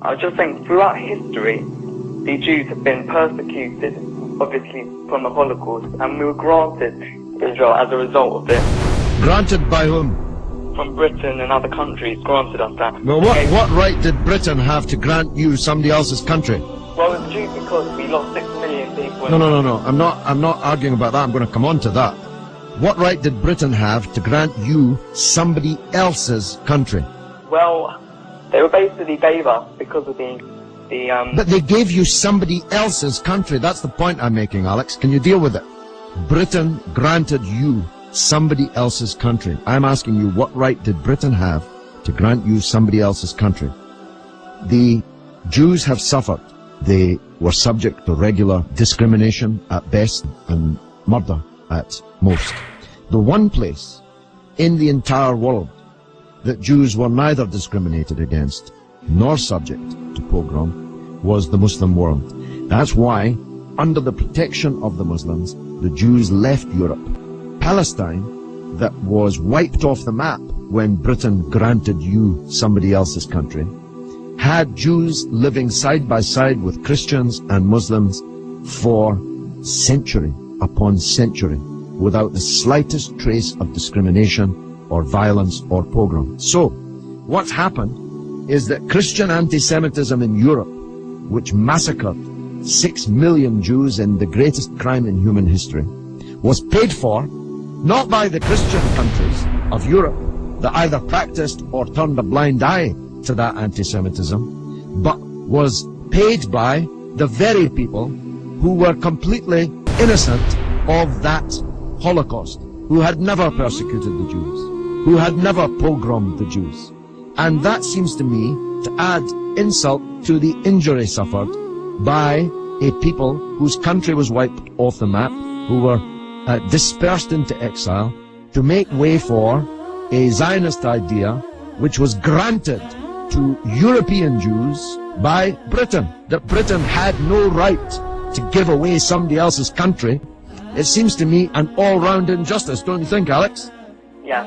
I was just saying, throughout history, the Jews have been persecuted, obviously, from the Holocaust, and we were granted Israel as a result of this. Granted by whom? From Britain and other countries granted us that. Well, what right did Britain have to grant you somebody else's country? Well, it's due because we lost 6 million people. No. I'm not arguing about that. I'm going to come on to that. What right did Britain have to grant you somebody else's country? Well, they were basically gave us because of the But they gave you somebody else's country. That's the point I'm making, Alex. Can you deal with it? Britain granted you somebody else's country. I'm asking you, what right did Britain have to grant you somebody else's country? The Jews have suffered. They were subject to regular discrimination at best and murder at most. The one place in the entire world that Jews were neither discriminated against nor subject to pogrom was the Muslim world. That's why, under the protection of the Muslims, the Jews left Europe. Palestine, that was wiped off the map when Britain granted you somebody else's country, had Jews living side by side with Christians and Muslims for century upon century without the slightest trace of discrimination or violence or pogrom. So, what's happened is that Christian anti-Semitism in Europe, which massacred 6 million Jews in the greatest crime in human history, was paid for not by the Christian countries of Europe that either practiced or turned a blind eye to that anti-Semitism, but was paid by the very people who were completely innocent of that Holocaust, who had never persecuted the Jews, who had never pogromed the Jews. And that seems to me to add insult to the injury suffered by a people whose country was wiped off the map, who were dispersed into exile, to make way for a Zionist idea which was granted to European Jews by Britain, that Britain had no right to give away somebody else's country. It seems to me an all-round injustice, don't you think, Alex? Yeah.